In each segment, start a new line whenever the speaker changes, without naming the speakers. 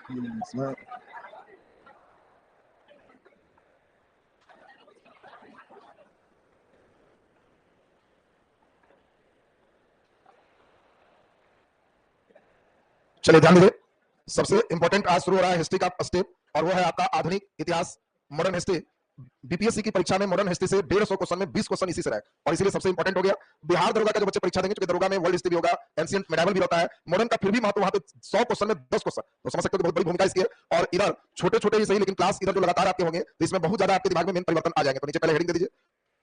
इसमें चलिए ध्यान दीजिए, सबसे इंपॉर्टेंट आज शुरू हो रहा है हिस्ट्री का स्टेप, और वो है आपका आधुनिक इतिहास, मॉडर्न हिस्ट्री। बीपीएससी की परीक्षा में मॉडर्न हिस्ट्री से 150 क्वेश्चन में 20 क्वेश्चन इसी से रहे, और इसीलिए सबसे इंपॉर्टेंट हो गया। बिहार दरोगा का जो बच्चे परीक्षा देंगे, क्योंकि दरोगा में वर्ल्ड हिस्ट्री भी होगा, एंशिएंट मेडिवल भी होता है, मॉडर्न का फिर भी महत्व वहां पे 100 क्वेश्चन में 10 क्वेश्चन, तो समझ सकते हो बहुत बड़ी भूमिका इसकी है। और इधर छोटे छोटे ही सही, लेकिन क्लास इधर जो लगातार आपके होंगे, तो इसमें बहुत ज्यादा आपके दिमाग में मेन परिवर्तन आ जाएंगे। तो नीचे पहले हेडिंग दे दीजिए,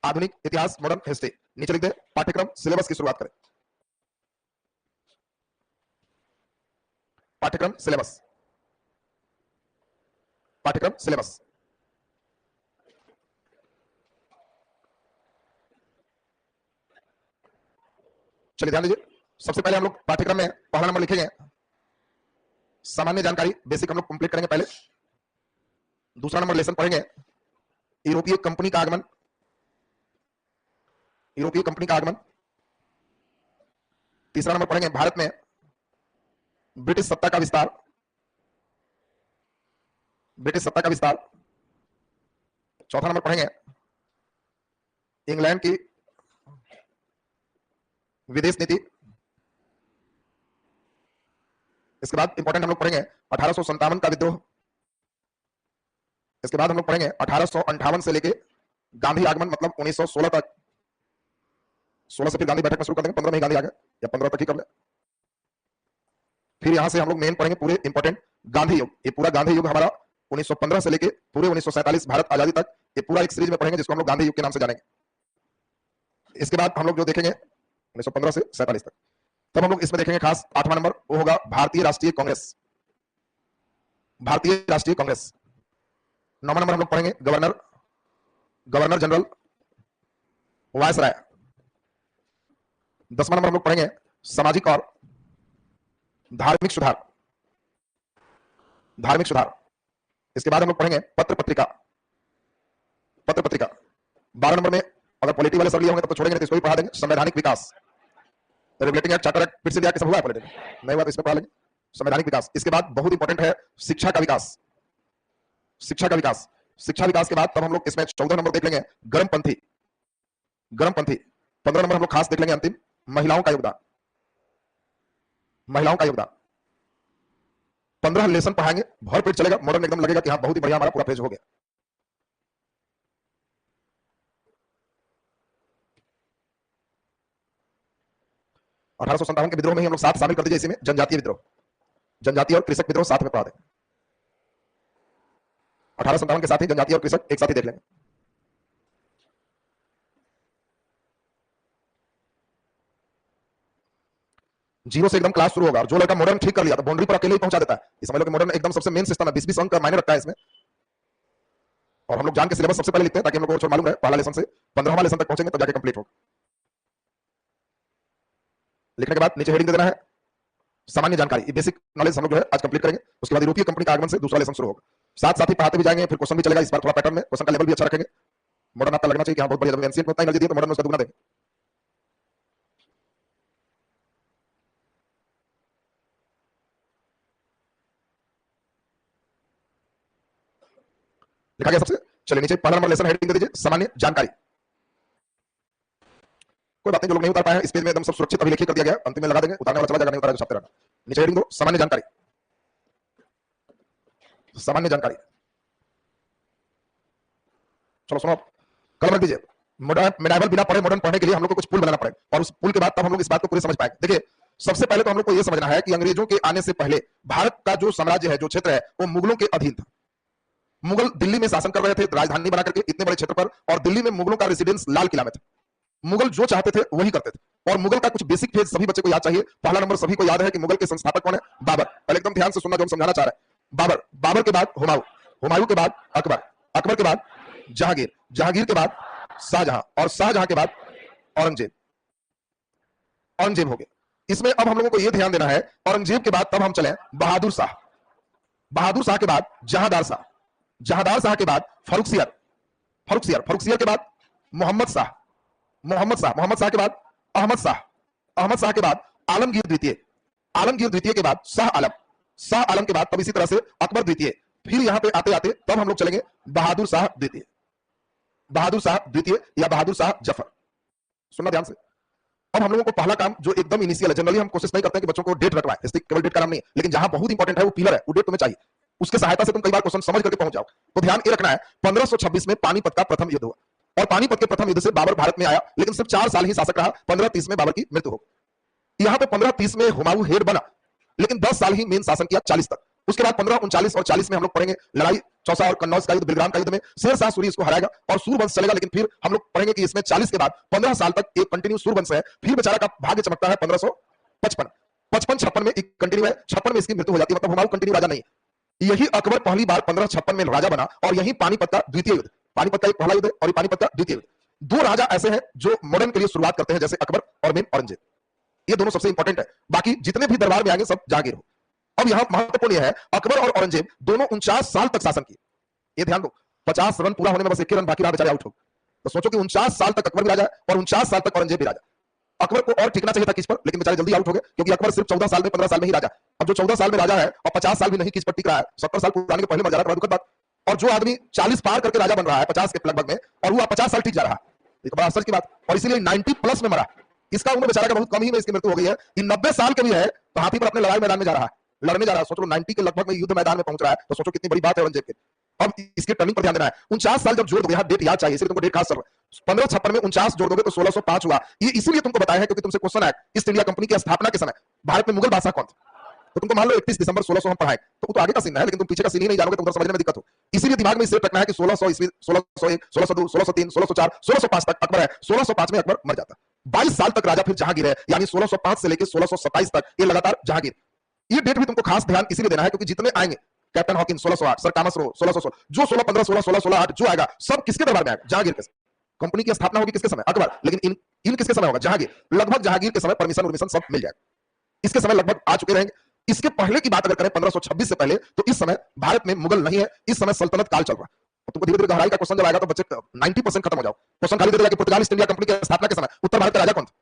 आधुनिक इतिहास मॉडर्न हिस्ट्री, नीचे लिख दे पाठ्यक्रम सिलेबस की शुरुआत करें। पाठ्यक्रम सिलेबस, पाठ्यक्रम सिलेबस। चलिए ध्यान दीजिए, सबसे पहले हम लोग पाठ्यक्रम में पहला नंबर लिखेंगे सामान्य जानकारी, बेसिक हम लोग कंप्लीट करेंगे पहले। दूसरा नंबर लेसन पढ़ेंगे यूरोपीय कंपनी का आगमन, यूरोपीय कंपनी का आगमन। तीसरा नंबर पढ़ेंगे भारत में ब्रिटिश सत्ता का विस्तार, ब्रिटिश सत्ता का विस्तार। चौथा नंबर पढ़ेंगे इंग्लैंड की विदेश नीति। इसके बाद इंपॉर्टेंट हम लोग पढ़ेंगे 1857 का विद्रोह। इसके बाद हम लोग पढ़ेंगे 1858 से लेके गांधी आगमन, मतलब 1916 तक। 16 से फिर गांधी बैठक में शुरू कर देंगे, 15 में गांधी आ गए, या 15 तक ही कर ले। फिर यहां से हम लोग मेन पढ़ेंगे पूरे इंपॉर्टेंट गांधी युग। ये पूरा गांधी युग हमारा 1915 से लेके पूरे 1947 भारत आजादी तक, ये पूरा एक सीरीज में पढ़ेंगे, जिसको हम लोग गांधी युग के नाम से जानेंगे। इसके बाद हम लोग जो देखेंगे 1915 से 47 तक, तब हम लोग इसमें देखेंगे खास 8वां नंबर, वो होगा भारतीय राष्ट्रीय कांग्रेस, भारतीय राष्ट्रीय कांग्रेस। 9वां नंबर हम लोग पढ़ेंगे गवर्नर, गवर्नर जनरल वायसराय। 10वां नंबर हम लोग पढ़ेंगे सामाजिक और धार्मिक सुधार, धार्मिक सुधार। इसके बाद हम लोग पढ़ेंगे पत्र पत्रिका, पत्र पत्रिका। 12 नंबर में अगर पॉलिटी वाले सब लिए होंगे तब तो छोड़ेंगे, तो इसको भी पढ़ा देंगे संवैधानिक विकास, रेगुलेटिंग एक्ट, चार्टर एक्ट, फिर से दिया कि सब हुआ है पॉलिटी नहीं हुआ तो इसमें पढ़ा लेंगे संवैधानिक विकास। इसके बाद बहुत इंपॉर्टेंट है शिक्षा का विकास, शिक्षा का विकास। शिक्षा विकास के बाद तब हम लोग इसमें 14 नंबर देख लेंगे गर्मपंथी, गर्मपंथी। 15 नंबर हम लोग खास देख लेंगे अंतिम महिलाओं का योगदान, महिलाओं का योगदान। 15 लेसन पढ़ाएंगे, भर पेट चलेगा, मॉडर्न एकदम लगेगा कि हाँ बहुत ही बढ़िया हमारा पूरा पेज हो गया। अठारह के विद्रोह में ही हम लोग साथ शामिल कर दीजिए इसी में, जनजातीय विद्रोह, जनजातीय और कृषक विद्रोह साथ में पढ़ा दें। 1857 के साथ ही जनजातीय और कृषक एक साथ ही देख लेंगे। जीरो से एकदम क्लास शुरू होगा, और जो लड़का मॉडर्न ठीक कर लिया तो बाउंड्री पर अकेले ही पहुंचा देता है। इस समझ लो कि मॉडर्न एकदम सबसे मेन सिस्टम है, 20-20 अंक का मायने रखता है इसमें। और हम लोग जान के सिलेबस सबसे पहले लिखते हैं ताकि हम लोग को मालूम रहे, पहला लेसन से 15वां लेसन तक पहुंचेंगे तो जाके कंप्लीट होगा। लिखने के बाद नीचे हेडिंग दे देना है सामान्य जानकारी, ये बेसिक नॉलेज हम लोग जो है आज कंप्लीट करेंगे। उसके बाद यूरोपीय कंपनी का आगमन से दूसरा लेसन शुरू होगा, साथ साथ ही पढ़ाते भी जाएंगे, फिर क्वेश्चन भी चलेगा। इस बार थोड़ा पैटर्न में क्वेश्चन का लेवल भी अच्छा रखेंगे, मॉडर्न आपका लगना चाहिए कि हाँ बहुत बढ़िया, एनसीएंट में उतना एनर्जी दिए तो मॉडर्न में उसका दुगना देंगे। लिखा गया सबसे, चलिए नीचे पहला नंबर लेसन हेडिंग दे दीजिए सामान्य जानकारी। कोई बात नहीं, जो लोग नहीं उतार पाए हैं इस पेज में एकदम सब सुरक्षित अभी लिखित कर दिया गया, अंतिम में लगा देंगे, उतारने वाला चला जाएगा, नहीं उतारा तो छापते रहना। नीचे हेडिंग दो सामान्य जानकारी, सामान्य जानकारी। चलो सुनो, कलम रख दीजिए। मॉडर्न मेडाइवल बिना पढ़े मॉडर्न पढ़ने के लिए हम लोग को कुछ पुल बनाना पड़ेगा, और उस पुल के बाद तब हम लोग इस बात को पूरे समझ पाएंगे। देखिए सबसे पहले तो हम लोग को यह समझना है कि अंग्रेजों के आने से पहले भारत का जो साम्राज्य है, जो क्षेत्र है, वो मुगलों के अधीन था। मुगल दिल्ली में शासन कर रहे थे राजधानी बना करके इतने बड़े क्षेत्र पर, और दिल्ली में मुगलों का रेसिडेंस लाल किला में था। मुगल जो चाहते थे वही करते थे। और मुगल का कुछ बेसिक फेज सभी बच्चे को याद चाहिए। पहला नंबर सभी को याद है कि मुगल के संस्थापक कौन है? बाबर। पहले एकदम ध्यान से सुनना जो हम समझाना चाह रहे हैं। बाबर, बाबर के बाद हुमायूं, हुमायूं के बाद अकबर, अकबर के बाद जहांगीर, जहांगीर के बाद शाहजहां, और शाहजहां के बाद औरंगजेब, औरंगजेब हो गए। इसमें अब हम लोगों को यह ध्यान देना है, औरंगजेब के बाद तब हम चले बहादुर शाह, बहादुर शाह के बाद जहांदार शाह, जहांदार शाह के बाद फर्रुखसियर, फर्रुखसियर, फर्रुखसियर के बाद मोहम्मद शाह, मोहम्मद शाह, मोहम्मद शाह के बाद अहमद शाह, अहमद शाह के बाद आलमगीर द्वितीय, आलमगीर द्वितीय के बाद शाह आलम, शाह आलम के बाद तब इसी तरह से अकबर द्वितीय, फिर यहां पे आते आते तब हम लोग चलेंगे बहादुर शाह द्वितीय, बहादुर शाह द्वितीय या बहादुर शाह जफर। सुनना ध्यान से। अब हम लोगों को पहला काम जो एकदम इनिशियल है, जनरली हम कोशिश नहीं करते कि बच्चों को डेट रटवाएं, इसलिए केवल डेट का नाम नहीं है, लेकिन जहां बहुत इंपॉर्टेंट है वो पिलर है, वो डेट तुम्हें चाहिए, उसके सहायता से तुम कई बार क्वेश्चन समझ करके पहुंच जाओ। तो ध्यान ये रखना है 1526 में पानीपत का प्रथम युद्ध हुआ, और पानीपत के प्रथम युद्ध से बाबर भारत में आया, लेकिन सिर्फ 4 साल ही शासक रहा। 1530 में बाबर की मृत्यु हो गई। यहां पे 1530 में हुमायूं हेड बना, लेकिन 10 साल ही मेन शासन किया, 40 तक। उसके बाद 1539 और 40 में हम लोग पढ़ेंगे लड़ाई चौसा और कन्नौज का युद्ध, बिलग्राम का युद्ध में शेर शाह सूरी इसको हराएगा और सूरवंश चलेगा। लेकिन फिर हम लोग पढ़ेंगे कि इसमें 40 के बाद 15 साल तक एक कंटिन्यू सूरवंश है। फिर बेचारा का भाग्य चमकता है 1555, 55-56 में एक कंटिन्यू है, 56 में इसकी मृत्यु हो जाती है, मतलब हुमायूं कंटिन्यू राजा नहीं है। यही अकबर पहली बार 1556 में राजा बना, और यही पानीपत का द्वितीय युद्ध, पानीपत का एक पहला युद्ध और पानीपत का द्वितीय युद्ध। दो राजा ऐसे हैं जो मॉडर्न के लिए शुरुआत करते हैं, जैसे अकबर और मेन औरंगजेब, ये दोनों सबसे इंपॉर्टेंट है। बाकी जितने भी दरबार में आएंगे सब जहांगीर हो। अब यहां महत्वपूर्ण यह है अकबर और औरंगजेब दोनों 49 साल तक शासन किए। ये ध्यान दो, 50 रन पूरा होने में बस एक रन बाकी रहा, बेचारे आउट हो। तो सोचो कि 49 साल तक अकबर भी राजा है और 49 साल तक औरंगजेब भी राजा। अकबर को और टिकना चाहिए था किस पर, लेकिन बेचारे जल्दी आउट हो गए, क्योंकि अकबर सिर्फ 14 साल में 15 साल में ही राजा। अब जो 14 साल में राजा है और 50 साल भी नहीं किस पर टिक रहा है, 70 साल पुराने के पहले मर जा रहा है, दुखद बात। और जो आदमी 40 पार करके राजा बन रहा है 50 के लगभग में, और वो 50 साल टिक जा रहा है, एक बड़ा आश्चर्य की बात। और इसीलिए 90 प्लस में मरा, इसका उम्र बेचारा का बहुत कम ही में इसकी मृत्यु हो गई है। 90 साल के भी है तो हाथी पर अपने लड़ाई मैदान में जा रहा है, लड़ने जा रहा है। सोच लो 90 के लगभग में युद्ध मैदान में पहुंच रहा है, तो सोचो कितनी बड़ी बात है औरंगजेब के। अब इसके टर्निंग पर ध्यान देना है। 49 साल जब जोड़ दोगे, डेट याद चाहिए, इसलिए तुमको डेट खास कर 1556 में 49 जोड़ दोगे तो 1605 हुआ। ये इसीलिए तुमको बताया है क्योंकि तुमसे क्वेश्चन आया ईस्ट इंडिया कंपनी की स्थापना के समय भारत में मुगल बादशाह कौन थे। तो तुमको मान लो 31 दिसंबर 1600 हम पढ़ाए, तो तो आगे का सीन है, लेकिन तुम पीछे का सीन ही नहीं जानोगे तो उधर समझने में दिक्कत हो। इसीलिए दिमाग में इसे रखना है कि 1600 ईस्वी, 1601, 1602, 1603, 1604, 1605 तक अकबर है। 1605 में अकबर मर जाता है। 22 साल तक राजा फिर जहांगीर है, यानी 1605 से लेकर 1627 तक ये लगातार जहांगीर। ये डेट भी तुमको खास ध्यान इसीलिए देना है क्योंकि जितने आएंगे, captain Hawkins 1608, sir Thomas Roe 1616, जो 1615, 16, 16, 16, 8 जो आएगा सब किसके दरबार में आएगा, जहांगीर के। कंपनी की स्थापना होगी किसके समय, अकबर, लेकिन इन किसके समय होगा, जहांगीर। लगभग जहांगीर के समय परमिशन सब मिल जाएगा, इसके समय लगभग आ चुके रहेंगे। इसके पहले की बात अगर करें 1526 से पहले, तो इस समय भारत में मुगल नहीं है, इस समय सल्तनत काल चल रहा है। तुमको धीरे धीरे गहराई का क्वेश्चन जब आएगा तो बच्चे 90% खत्म हो जाओ। क्वेश्चन खाली दे देगा कि पुर्तगाल ईस्ट इंडिया कंपनी की स्थापना के समय उत्तर भारत का राजा कौन था,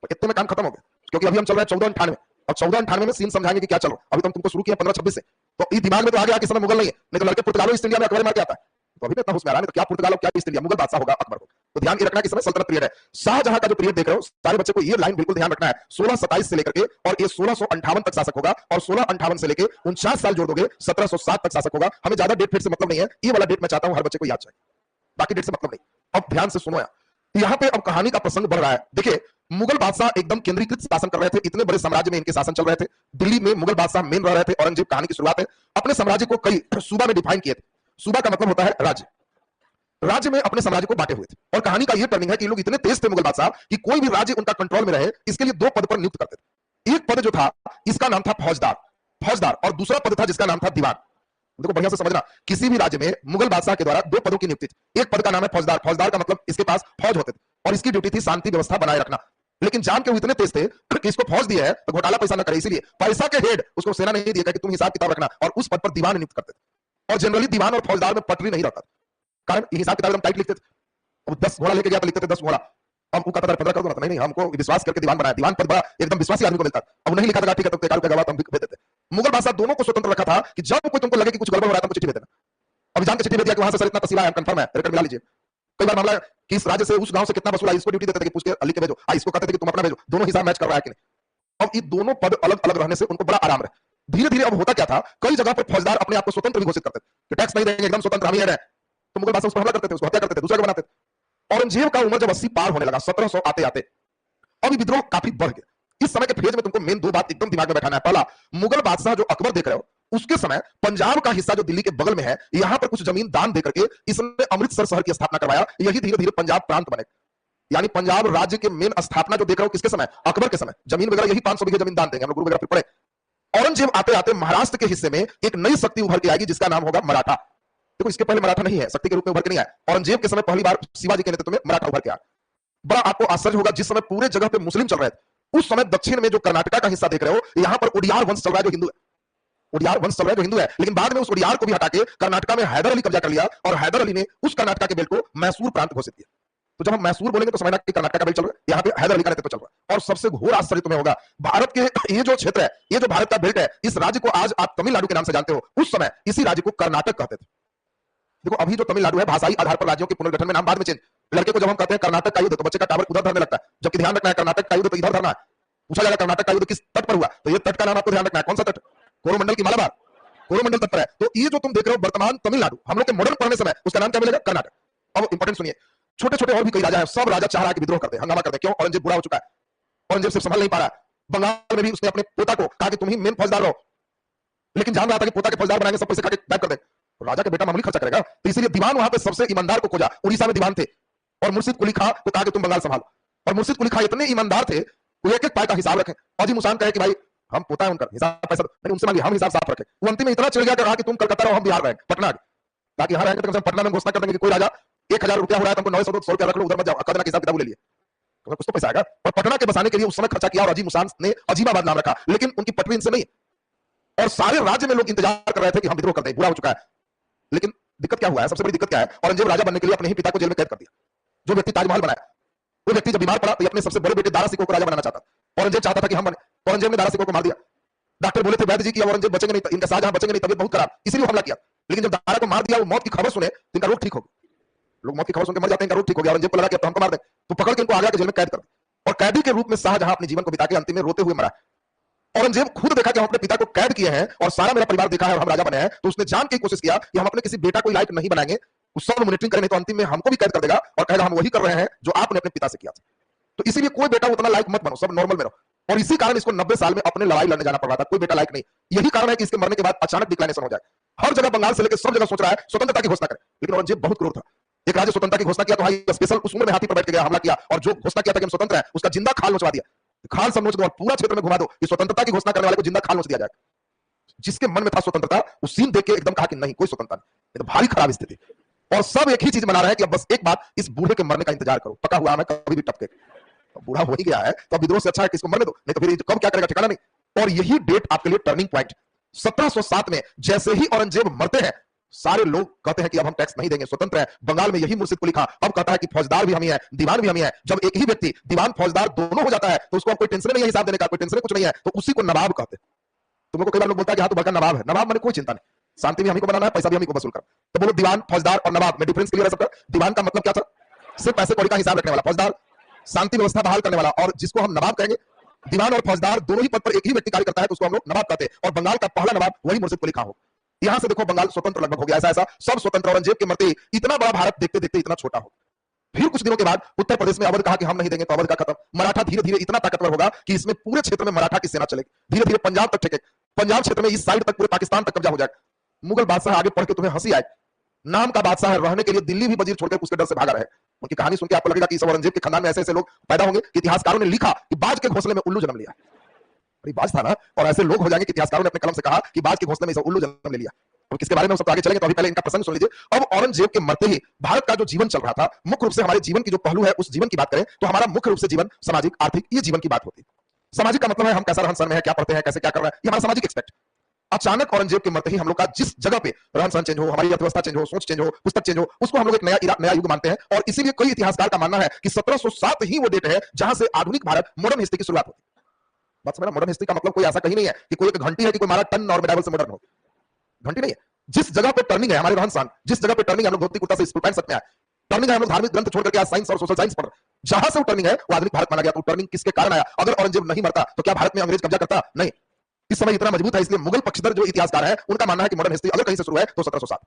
तो इतने में काम खत्म हो गया। क्योंकि अभी हम चल रहे हैं 1498, और 1498 में सीन समझाएंगे कि क्या चलो। अभी तो तुमको शुरू किया 1526 से, तो इस दिमाग में तो आ गया कि समय मुगल नहीं है, नहीं तो लड़के पुर्तगाल ईस्ट इंडिया में अकबर मार के आता है। तो अभी इतना उसमें आ रहा है, तो क्या पुर्तगाल क्या ईस्ट इंडिया, मुगल बादशाह होगा अकबर को। तो ध्यान ये रखना कि समय सल्तनत पीरियड है। शाहजहां का जो पीरियड देख रहे हो, सारे बच्चे को ये लाइन बिल्कुल ध्यान रखना है। 1627 से लेकर के और ये 1658 तक शासक होगा, और 1658 से लेकर 49 साल जोड़ दोगे 1707 तक शासक होगा। हमें ज्यादा डेट फिर से मतलब नहीं है, ये वाला डेट मैं चाहता हूं हर बच्चे को याद चाहिए, बाकी डेट से मतलब नहीं। अब ध्यान से सुनो, यहाँ पे अब कहानी का प्रसंग बढ़ रहा है। देखिए, मुगल बादशाह एकदम केंद्रीकृत शासन कर रहे थे, इतने बड़े साम्राज्य में इनके शासन चल रहे थे। दिल्ली में मुगल बादशाह मेन रह रहे थे। औरंगजेब कहानी की शुरुआत है, अपने साम्राज्य को कई सूबा में डिफाइन किए थे। सूबा का मतलब होता है राज्य, राज्य में अपने साम्राज्य को बांटे हुए थे। और कहानी का यह टर्निंग है कि लोग इतने तेज थे मुगल बादशाह कि कोई भी राज्य उनका कंट्रोल में रहे, इसके लिए 2 पद पर नियुक्त करते थे। एक पद जो था इसका नाम था फौजदार, और दूसरा पद था जिसका नाम था दीवान। देखो बढ़िया से समझना, किसी भी राज्य में मुगल बादशाह के द्वारा 2 पदों की नियुक्ति थी। एक पद का नाम है फौजदार, फौजदार का मतलब इसके पास फौज होते थे और इसकी ड्यूटी थी शांति व्यवस्था बनाए रखना। लेकिन जान के वो इतने तेज थे कि इसको फौज दिया है तो घोटाला पैसा न करे, इसीलिए पैसा के हेड उसको सेना नहीं दिया कि तुम हिसाब किताब रखना, और उस पद पर दीवान नियुक्त करते थे। और जनरली दीवान और फौजदार में पटरी नहीं रहता, कारण हिसाब किताब एकदम टाइट लिखते थे। अब 10 घोड़ा लेके गया तो लिखते थे 10 घोड़ा, हम कहता था 15 कर दो ना, नहीं हमको विश्वास करके दीवान बनाया, दीवान पद बड़ा एकदम विश्वासी आदमी को मिलता। अब नहीं लिखा था ठीक है, तो बेकार का गवाह हम भेज देते। मुगल बादशाह दोनों को स्वतंत्र रखा था कि जब कोई तुमको लगे कि कुछ गड़बड़ हो रहा है तुमको चिट्ठी भेज देना। अब जान के चिट्ठी भेज दिया कि वहां से सर इतना तहसील है, कंफर्म है, रिकॉर्ड मिला लीजिए। कई बार मामला कि इस राज्य से उस गांव से कितना वसूला, इसको ड्यूटी देते थे कि पूछ के लिख के भेजो, इसको कहते थे कि तुम अपना भेजो, दोनों हिसाब मैच कर रहा है कि नहीं। अब ये दोनों पद अलग अलग रहने से उनको बड़ा आराम रहे। धीरे धीरे अब होता क्या था, कई जगह पर फौजदार अपने आप को स्वतंत्र भी घोषित करते थे, टैक्स नहीं देंगे, एकदम स्वतंत्र हम ही रहे। तो मुगल बादशाह उस पर हमला करते थे, उसको हत्या करते थे, दूसरे को बनाते थे। औरंगजेब का उम्र जब 80 पार होने लगा, 1700 आते आते अब विद्रोह काफी बढ़ गया। इस समय के फेज में तुमको मेन 2 बात एकदम दिमाग में बैठाना है। पहला, मुगल बादशाह जो अकबर देख रहे हो, उसके समय पंजाब का हिस्सा जो दिल्ली के बगल में है, यहां पर कुछ जमीन दान देकर के इसने अमृतसर शहर की स्थापना करवाया। यही धीरे धीरे पंजाब प्रांत बने, यानी पंजाब राज्य के मेन स्थापना जो देख रहे हो किसके समय, अकबर के समय। जमीन वगैरह यही 500 बीघे जमीन दान देंगे, हम लोग गुरु वगैरह पढ़े। औरंगजेब आते आते महाराष्ट्र के हिस्से में एक नई शक्ति उभर के आएगी जिसका नाम होगा मराठा। देखो इसके पहले मराठा नहीं है, शक्ति के रूप में उभर के नहीं आया। औरंगजेब के समय पहली बार शिवाजी के नेतृत्व में मराठा उभर के आया। बड़ा आपको आश्चर्य होगा, जिस समय पूरे जगह पे मुस्लिम चल रहे थे, उस समय दक्षिण में जो कर्नाटका का हिस्सा देख रहे हो, यहां पर उडियार वंश चल रहा है जो हिंदू है। उडियार वंश चल रहा है जो हिंदू है, लेकिन बाद में उस उडियार को भी हटा के कर्नाटका में हैदर अली कब्जा कर लिया, और हैदर अली ने उस कर्नाटका के बेल्ट को मैसूर प्रांत घोषित किया। तो जब हम मैसूर बोलेंगे तो समझना कि कर्नाटक का बेल्ट चल रहा है, यहाँ पे हैदर अली का नेतृत्व चल रहा है। और सबसे घोर आश्चर्य तुम्हें होगा, भारत के ये जो क्षेत्र है, ये जो भारत का बेल्ट है, इस राज्य को आज आप तमिलनाडु के नाम से जानते हो, उस समय इसी राज्य को कर्नाटक कहते थे। देखो अभी जो तमिलनाडु है, भाषाई आधार पर राज्यों के पुनर्गठन में नाम बाद में चेंज। लड़के को जब हम कहते हैं कर्नाटक का युद्ध तो बच्चे का टावर उधर धरने लगता है, जबकि ध्यान रखना है कर्नाटक का युद्ध तो इधर धरना है। पूछा जाएगा कर्नाटक का युद्ध किस तट पर हुआ, तो ये तट का नाम आपको ध्यान रखना है। कौन सा तट? कोरोमंडल की मालाबार, कोरोमंडल तट पर है। तो ये जो तुम देख रहे हो वर्तमान तमिलनाडु, हम लोग के मॉडर्न पढ़ने समय उसका नाम क्या मिलेगा? कर्नाटक। अब इंपॉर्टेंट सुनिए, छोटे छोटे और भी कई राजा हैं, सब राजा चाह रहा है कि विद्रोह करते, हंगामा करते। क्यों? औरंगजेब बुरा हो चुका है, औरंगजेब सिर्फ संभाल नहीं पा रहा है। बंगाल में भी उसने अपने पोता को कहा कि तुम ही मेन फौजदार रहो, लेकिन जान रहा था कि पोता के फौजदार बनाएंगे सब पैसे खा के गायब कर देंगे, तो राजा का बेटा मामूली खर्चा करेगा। तो इसीलिए दीवान वहां पे सबसे ईमानदार को खोजा। उड़ीसा में दीवान थे और मुर्शिद कुली खां को कहा कि तुम बंगाल संभालो, और मुर्शिद कुली खां इतने ईमानदार थे, वो एक एक पाई का हिसाब रखें। अजी मुसान कहे कि भाई हम पोता है उनका, हिसाब पैसा नहीं उनसे मांगिए, हम हिसाब साफ रखें। वो अंतिम में इतना चढ़ गया कि कहा कि तुम कलकत्ता रहो, हम बिहार रहेंगे, पटना, ताकि यहाँ रहेंगे तो कम से कम पटना में घोषणा कर देंगे कि कोई राजा 1000 रुपया हो रहा है तुमको 900 रुपया रख लो, उधर मत जाओ, अकादना के हिसाब किताब ले लिए, तो कुछ तो पैसा आएगा। और पटना के बसाने के लिए उस समय खर्चा किया और अजी मुसान ने अजीमाबाद नाम रखा, लेकिन उनकी पटरी इनसे नहीं। और सारे राज्य में लोग इंतजार कर रहे थे कि हम विद्रोह कर दें, बुरा हो चुका है। लेकिन दिक्कत क्या हुआ है, सबसे बड़ी दिक्कत क्या है? औरंगजेब राजा बनने के लिए अपने ही पिता को जेल में कैद कर दिया। जो व्यक्ति ताजमहल बनाया, वो व्यक्ति जब बीमार पड़ा तो अपने सबसे बड़े बेटे दारा सिकोह को राजा बनाना चाहता था। औरंगजेब चाहता था कि हम बने, औरंगजेब ने दारा सिकोह को मार दिया। डॉक्टर बोले थे वैद्य जी की औरंगजेब बचेंगे नहीं, इनका शाहजहां बचेंगे नहीं, तबीयत बहुत खराब, इसलिए हमला किया। लेकिन जब दारा को मार दिया, वो मौत की खबर सुने तो इनका रोग ठीक हो गया। लोग मौत की खबर सुनकर मर जाते हैं, इनका रोग ठीक हो गया। औरंगजेब को लगा कि अब तो हमको मार दें, तो पकड़ के इनको आगरा के जेल में कैद कर दिया। और कैदी के रूप में शाहजहां अपने जीवन को बिता के अंतिम में रोते हुए मरा। औरंगजेब खुद देखा कि हम अपने पिता को कैद किए हैं और सारा मेरा परिवार देखा है और हम राजा बने हैं, तो उसने जान के कोशिश किया कि हम अपने किसी बेटा को लायक नहीं बनाएंगे, उससे मॉनिटरिंग करेंगे तो अंतिम में हमको भी कैद कर देगा और कहेगा हम वही कर रहे हैं जो आपने अपने पिता से किया था। तो इसीलिए कोई बेटा उतना लायक मत बनो, सब नॉर्मल में रहो। और इसी कारण इसको 90 साल में अपने लड़ाई लड़ने जाना पड़ रहा था, कोई बेटा लायक नहीं। यही कारण है कि इसके मरने के बाद अचानक डिक्लाइनेशन हो जाए। हर जगह बंगाल से लेकर सब जगह सोच रहा है स्वतंत्रता की घोषणा करें, लेकिन औरंगजेब बहुत क्रूर था। एक राज्य स्वतंत्रता की घोषणा किया तो हाई स्पेशल उस उम्र में हाथी पर बैठ के गया, हमला किया, और जो घोषणा किया था कि हम स्वतंत्र हैं उसका जिंदा खाल नोचवा दिया। खाल सब नोच दो और पूरा क्षेत्र में घुमा दो कि स्वतंत्रता की घोषणा करने वाले को जिंदा खाल नोच दिया जाए। जिसके मन में था स्वतंत्रता, उस सीन देख के एकदम कहा कि नहीं, कोई स्वतंत्रता नहीं। तो भारी खराब स्थिति, और सब एक ही चीज बना रहे हैं कि अब बस एक बात, इस बूढ़े के मरने का इंतजार करो, पका हुआ मैं कभी भी टपके। तो बूढ़ा हो ही गया है तो विद्रोह से अच्छा है कि इसको मरने दो, नहीं तो फिर कब क्या करेगा ठिकाना नहीं। और यही डेट आपके लिए टर्निंग पॉइंट। 1707 में जैसे ही औरंगजेब मरते हैं, सारे लोग कहते हैं कि अब हम टैक्स नहीं देंगे, स्वतंत्र है। बंगाल में यही मुर्शिद कुली खां अब कहता है कि फौजदार भी हम ही है, दीवान भी हम ही है। जब एक ही व्यक्ति दीवान फौजदार दोनों हो जाता है तो उसको कोई टेंशन नहीं है हिसाब देने का, कोई टेंशन कुछ नहीं है, तो उसी को नवाब कहते हैं। तुम लोग को कई बार लोग बोलता है कि हाँ तो बड़का नवाब है, नवाब मैंने कोई चिंता नहीं, शांति भी हमें को बनाना है, पैसा भी हमें को वसूल कर। तो बोलो दीवान फौजदार और नवाब में डिफरेंस क्लियर है सबका? दीवान का मतलब क्या था? सिर्फ पैसे कौड़ी का हिसाब रखने वाला, फौजदार शांति व्यवस्था बहाल करने वाला, और जिसको हम नवाब कहेंगे। दीवान और फौजदार दोनों ही पद पर एक ही व्यक्ति कार्य करता है तो उसको हम लोग नवाब कहते हैं। और बंगाल का पहला नवाब वही मुर्शिद कुली खां हो। यहां से देखो बंगाल स्वतंत्र लगभग हो गया, ऐसा ऐसा सब स्वतंत्र। औरंगजेब के मरते इतना बड़ा भारत देखते देखते इतना छोटा हो। फिर कुछ दिनों के बाद उत्तर प्रदेश में अवध कहा कि हम नहीं देंगे, तो अवध का खत्म। मराठा धीरे धीरे इतना ताकतवर होगा कि इसमें पूरे क्षेत्र में मराठा की सेना चलेगी, धीरे धीरे पंजाब तक ठेके, पंजाब क्षेत्र में इस साइड तक पूरे पाकिस्तान तक कब्जा हो जाएगा। मुगल बादशाह आगे पढ़ के तुम्हें हंसी आए, नाम का बादशाह है, रहने के लिए दिल्ली भी वजीर छोड़कर उसके डर से भागा रहे। उनकी कहानी सुन के आपको लगेगा कि इस औरंगजेब के खानदान में ऐसे ऐसे लोग पैदा होंगे कि इतिहासकारों ने लिखा कि बाज के घोंसले में उल्लू जन्म लिया। बाज था ना, और ऐसे लोग हो जाएंगे कि इतिहासकारों ने अपने कलम से कहा कि बाज के घोंसले में उल्लू जन्म ले लिया। और किसके बारे में सब आगे चलेंगे, तो अभी पहले इनका प्रसंग सुन लीजिए। अब औरंगजेब के मरते ही भारत का जो जीवन चल रहा था, मुख्य रूप से हमारे जीवन की जो पहलू है उस जीवन की बात करें तो हमारा मुख्य रूप से जीवन सामाजिक आर्थिक ये जीवन की बात होती है। सामाजिक का मतलब है हम कैसा रहन सहन में है, क्या पढ़ते हैं, कैसे क्या कर रहे हैं, ये हमारा सामाजिक एक्सपेक्ट। अचानक औरंगजेब के मरते ही हम लोग का जिस जगह पे रहन सहन चेंज हो, हमारी अर्थव्यवस्था चेंज हो, सोच चेंज हो, पुस्तक चेंज हो, उसको हम लोग एक नया युग मानते हैं। और इसीलिए कई इतिहासकार का मानना है कि 1707 ही वो डेट है जहां से आधुनिक भारत मॉडर्न हिस्ट्री की शुरुआत होती है। बात समझना, मॉडर्न हिस्ट्री का मतलब कोई ऐसा कहीं नहीं है कि कोई एक घंटी है कि कोई हमारा टन और मेडावल से मॉडर्न हो, घंटी नहीं है। जिस जगह पे टर्निंग है हमारे रहन सहन, जिस जगह पे टर्निंग है हम लोग धोती कुर्ता से स्कूल पहन सकते हैं, टर्निंग है हम लोग धार्मिक ग्रंथ छोड़ करके आज साइंस और सोशल साइंस पढ़ रहे हैं, जहां से वो टर्निंग है वो आधुनिक भारत माना गया। तो टर्निंग किसके कारण आया? अगर औरंगजेब नहीं मरता तो क्या भारत में अंग्रेज कब्जा करता? नहीं, इस समय इतना मजबूत है। इसलिए मुगल पक्षधर जो इतिहासकार है उनका मानना है कि मॉडर्न हिस्ट्री अगर कहीं से शुरू है तो 1707।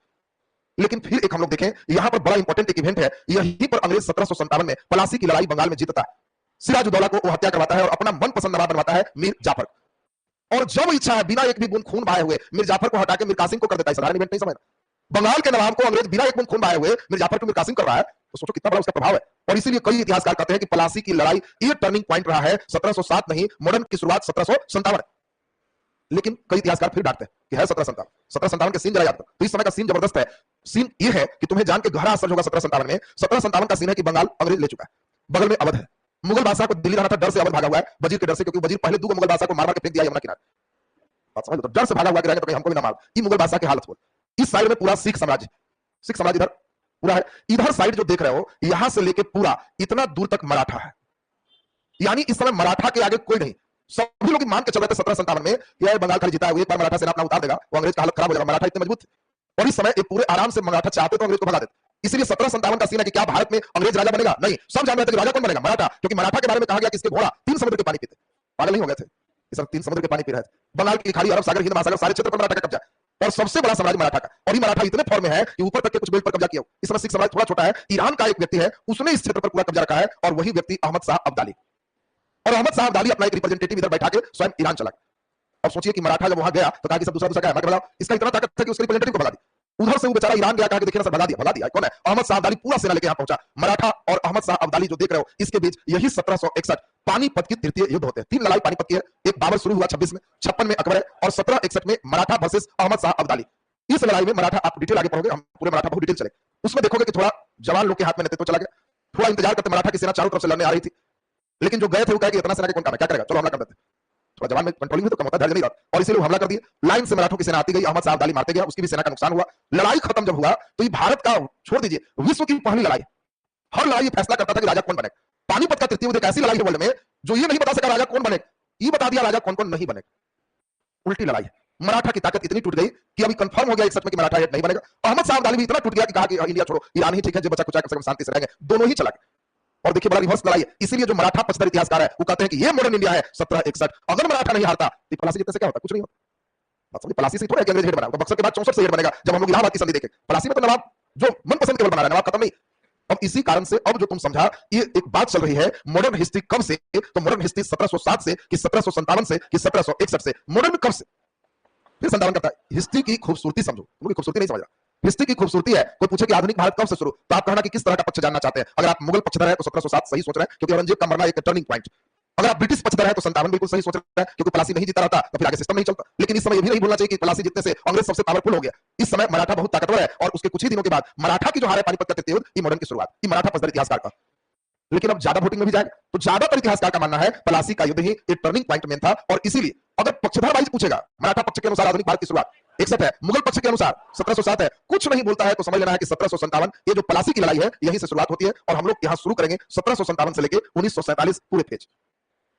लेकिन फिर एक हम लोग देखें, यहां पर बड़ा इंपॉर्टेंट एक इवेंट है, यहीं पर अंग्रेज 1757 में पलासी की लड़ाई बंगाल में जीतता है। सिराजुद्दौला को वो हत्या करवाता है और अपना मनपसंद नवाब बनवाता है मीर जाफर। और जब इच्छा है बिना एक भी बूंद खून बहाए हुए मीर जाफर को हटा के मीर कासिम को कर देता है। साधारण इवेंट नहीं समझना, बंगाल के नवाब को अंग्रेज बिना एक बूंद खून बहाए हुए मीर जाफर को मीर कासिम कर रहा है, तो सोचो कितना बड़ा उसका प्रभाव है। और इसीलिए कई इतिहासकार कहते हैं कि पलासी की लड़ाई ये टर्निंग पॉइंट रहा है। 1707 नहीं, मॉडर्न की शुरुआत 1757। लेकिन कई इतिहासकार फिर डांटते हैं कि है 1757। 1757 के सीन जरा याद करो, तो इस समय का सीन जबरदस्त है। सीन ये है कि तुम्हें जान के गहरा असर होगा 1757 में। 1757 का सीन है कि बंगाल अंग्रेज ले चुका है, बगल में अवध है। मुगल बादशाह को दिल्ली जाना था, डर से अवध भागा हुआ है, वजीर के डर से, क्योंकि वजीर पहले दो मुगल बादशाह को मार मार के फेंक दिया यमुना किनारे। बात समझ लो, तो डर से भागा हुआ कि रहेंगे तो कहीं हमको भी ना मार। ये मुगल बादशाह की हालत बोल। इस साइड में पूरा सिख साम्राज्य इधर, पूरा है। इधर साइड जो देख रहे हो यहां से लेके पूरा इतना दूर तक मराठा है, यानी इस समय मराठा के आगे कोई नहीं। सभी लोग मान के चल रहे थे 1757 में कि यार बंगाल खाली जीता है, एक बार मराठा सेना अपना उतार देगा, वो अंग्रेज का हालत खराब हो जाएगा। मराठा इतने मजबूत थे और इस समय पूरे आराम से मराठा चाहते तो अंग्रेज को भगा देते। इसलिए 1757 का सीन है कि क्या भारत में अंग्रेज राजा बनेगा? नहीं, सब जान रहे थे कि राजा कौन बनेगा? मराठा, क्योंकि मराठा के बारे में कहा गया कि इसके घोड़ा 3 समुद्र के पानी पीते। पागल नहीं हो गए थे, ये सब 3 समुद्र के पानी पी रहे थे। बंगाल की खाड़ी, अरब सागर, हिंद महासागर, सारे क्षेत्र पर मराठा का कब्जा और सबसे बड़ा साम्राज्य मराठा का। और ये मराठा इतने फॉर्म में है कि ऊपर तक के कुछ बेल्ट पर कब्जा किया। इस समय सिख साम्राज्य थोड़ा छोटा है। ईरान का एक व्यक्ति है, उसने इस क्षेत्र पर पूरा कब्जा रखा है और वही व्यक्ति अहमद शाह अब्दाली। और अहमद शाह अब्दाली अपना एक रिप्रेजेंटेटिव इधर बैठा के स्वयं ईरान चला। अब सोचिए कि मराठा जब वहां गया तो कहा कि सब दूसरा क्या है, मैं बताऊं, इसका इतना ताकत था कि उसके रिप्रेजेंटेटिव को भगा दी। उधर से वो बेचारा ईरान गया, कहा कि देखिए ना सर, भगा दिया। कौन है? अहमद शाह अब्दाली पूरा सेना लेके यहां पहुंचा। मराठा और अहमद शाह अब्दाली जो देख रहे हो, इसके बीच यही 1761 पानीपत की तृतीय युद्ध होते हैं। 3 लड़ाई पानीपत की है। एक बाबर शुरू हुआ 26 में, 56 में अकबर है और 1761 में मराठा वर्सेस अहमद शाह अब्दाली। इस लड़ाई में मराठा, आप डिटेल आगे पढ़ोगे, हम पूरे मराठा बहुत डिटेल चले, उसमें देखोगे कि थोड़ा जवान लोग के हाथ में नेतृत्व चला गया। थोड़ा इंतजार करते, मराठा की सेना चारों तरफ से लड़ने आ रही थी, लेकिन जो गए थे वो कहे कि इतना सेना के कौन काम है, क्या करेगा, चलो हमला कर देते। थोड़ा जवान में कंट्रोलिंग भी तो कम होता, धैर्य नहीं रहा, और इसीलिए वो हमला कर दिए। लाइन से मराठों की सेना आती गई, अहमद शाह अब्दाली मारते गया, उसकी भी सेना का नुकसान हुआ। लड़ाई खत्म जब हुआ तो ये भारत का, छोड़ दीजिए, विश्व की पहली लड़ाई। हर लड़ाई ये फैसला करता था कि राजा कौन बने। पानीपत का तृतीय युद्ध एक ऐसी लड़ाई है वर्ल्ड में जो ये नहीं बता सका राजा कौन बने, ये बता दिया राजा कौन कौन नहीं बने। उल्टी लड़ाई। मराठा की ताकत इतनी टूट गई कि अभी कंफर्म हो गया एक सच में कि मराठा नहीं बनेगा। अहमद शाह अब्दाली भी इतना टूट गया कि कहा कि इंडिया छोड़ो, ईरान ही ठीक है, जो बचा कुचा कम से कम शांति से रहेंगे। दोनों ही चला गए और देखिए बड़ा रिवर्स लड़ाई है। इसीलिए जो मराठा पक्षधर इतिहासकार है वो कहते हैं कि ये मॉडर्न इंडिया है 1761। अगर मराठा नहीं हारता तो पलासी जीतने से क्या होता? कुछ नहीं होता। पलासी से थोड़ा अंग्रेज हेड बना, तो बक्सर के बाद 64 से हेड बनेगा। जब हम लोग इलाहाबाद की संधि देखें, पलासी में तो नवाब जो मनपसंद केवल बना रहा है, नवाब खत्म नहीं। अब इसी कारण से अब जो तुम समझा, ये एक बात चल रही है मॉडर्न हिस्ट्री कब से, तो मॉडर्न हिस्ट्री 1707 से कि 1757 से कि 1761 से। मॉडर्न कब से? फिर संचालन करता है। हिस्ट्री की खूबसूरती समझो, उनकी खूबसूरती नहीं समझ रहा। हिस्ट्री की खूबसूरती है, कोई पूछे कि आधुनिक भारत कब से शुरू, तो आप कहना कि किस तरह का पक्ष जानना चाहते हैं। अगर आप मुगल पक्षधर है तो 1707 सही सोच रहे हैं, क्योंकि औरंगजेब का मरना एक टर्निंग पॉइंट। अगर आप ब्रिटिश पक्षधर है तो 57 बिल्कुल सही सोच रहे हैं, क्योंकि पलासी नहीं जीता रहता तो फिर आगे सिस्टम नहीं चलता। लेकिन इस समय ये भी नहीं भूलना चाहिए कि पलासी जीतने से अंग्रेज सबसे पावरफुल हो गया। इस समय मराठा बहुत ताकतवर है और उसके कुछ ही दिनों के बाद मराठा की जो हार है पानीपत का तृतीय युद्ध, ये मॉडर्न की शुरुआत, ये मराठा पक्षधर इतिहासकार का। लेकिन अब ज्यादा वोटिंग में भी जाएगा तो ज्यादातर इतिहासकार का मानना है पलासी का युद्ध ही एक टर्निंग पॉइंट में था। और इसीलिए अगर पक्षधर वाइज पूछेगा, मराठा पक्ष के अनुसार आधुनिक भारत की शुरुआत 61 है, मुगल पक्ष के अनुसार 1707 है, कुछ नहीं बोलता है तो समझ लेना है कि 1757 ये जो पलासी की लड़ाई है यहीं से शुरुआत होती है। और हम लोग यहां शुरू करेंगे 1757 से लेकर 1947 पूरे पेज।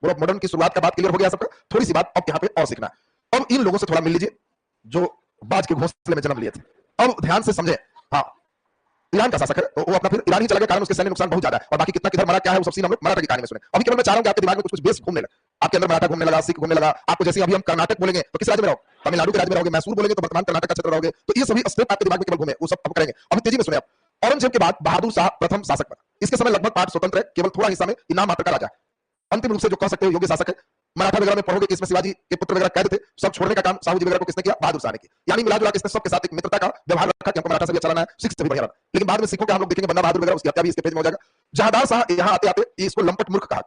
पूरा मॉडर्न की शुरुआत का बात क्लियर हो गया सबका। थोड़ी सी बात अब यहाँ पे और सीखना है। अब इन लोगों से थोड़ा मिल लीजिए जो बाज के घोंसले में जन्म लिए थे। अब ध्यान से समझे। हाँ, ईरान का शासक है तो वो अपना फिर ईरान ही चला गया, कारण उसके सैन्य नुकसान बहुत ज्यादा है। और बाकी कितना किधर मरा क्या है वो सब सीन हम लोग मराठा की कहानी में सुने। अभी केवल मैं चाह रहा हूं कि आपके दिमाग में कुछ कुछ बेस घूमने लगे, आपके अंदर मराठा घूमने लगा, सिख घूमने लगा। आपको जैसे अभी हम कर्नाटक बोलेंगे तो किस राज्य में रहो, तमिलनाडु के राज्य में रहोगे, मैसूर बोलेंगे तो वर्तमान कर्नाटक का क्षेत्र रहोगे। तो ये सभी स्टेप आपके दिमाग में केवल घूमे, वो सब हम करेंगे। अभी तेजी में सुने आप। औरंगजेब के बाद बहादुर शाह प्रथम शासक बना। इसके समय लगभग पार्ट स्वतंत्र है, केवल थोड़ा हिस्सा में इनाम मात्र का राजा। अंतिम रूप से जो कह सकते हो योग्य शासक है। मराठा वगैरह में पढ़ोगे कि इसमें शिवाजी के पुत्र वगैरह कैद थे, सब छोड़ने का काम साहू जी वगैरह को किसने किया? बहादुर शाह ने किया। यानी मिला जुला के इसने सबके साथ एक मित्रता का व्यवहार रखा कि हमको मराठा से भी चलाना है, सिख से भी बढ़िया। लेकिन बाद में सिखों के हम लोग देखेंगे बंदा बहादुर वगैरह, उसकी हत्या भी इसके पेज में हो जाएगा। जहादार शाह यहाँ आते आते इसको लंपट मूर्ख कहा।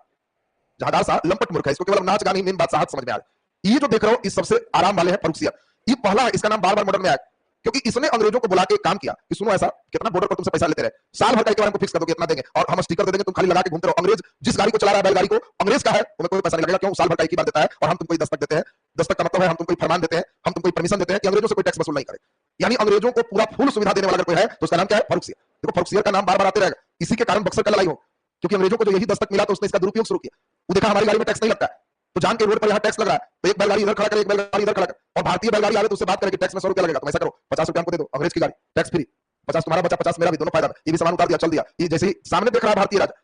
जहादार शाह लंपट मूर्ख है, इसको केवल नाच गाने मेन बात साहत समझ में आ रहा है। ये जो देख रहे हो इस सबसे आराम वाले हैं फर्रुखसियर। ये पहला है, इसका नाम बार बार मॉडर्न में आया क्योंकि इसने अंग्रेजों को बुला के काम किया कि सुनो ऐसा कितना बॉर्डर पर तुमसे पैसा लेते रहे, साल भर का एक बार हमको फिक्स कर दो कितना देंगे और हम स्टिकर दे देंगे, तुम खाली लगा के घूमते रहो। अंग्रेज जिस गाड़ी को चला रहा है, बैलगाड़ी को, अंग्रेज का है, तुम्हें कोई पैसा नहीं लगेगा। क्यों? साल भर का एक ही बार देता है और हम तुमको दस्तक देते हैं। दस्तक का मतलब है हम तुमको फरमान देते हैं, हम तुमको परमिशन देते हैं कि अंग्रेजों से कोई टैक्स वसूल नहीं करे। यानी अंग्रेजों को पूरा फुल सुविधा देने वाला कोई है तो उसका नाम क्या है? फर्रुखसियर। देखो फर्रुखसियर का नाम बार बार आते रहेगा, इसी के कारण बक्सर का लड़ाई हो, क्योंकि अंग्रेजों को जो यही दस्तक मिला तो उसने इसका दुरुपयोग शुरू किया। वो देखा हमारी गाड़ी में टैक्स नहीं लगता है तो जान के रोड पर यहाँ टैक्स लग रहा है, तो एक बैलगाड़ी इधर खड़ा करे, एक बैलगाड़ी इधर खड़ा करे, और भारतीय बैलगाड़ी आवे तो उससे बात करे कि टैक्स में 100 रुपया लगेगा, तो ऐसा करो 50 रुपया हमको दे दो, अंग्रेज की गाड़ी टैक्स फ्री, 50 तुम्हारा बचा 50 मेरा भी, दोनों फायदा। ये भी सामान उतार दिया, चल दिया। ये जैसे ही सामने देख रहा है भारतीय राजा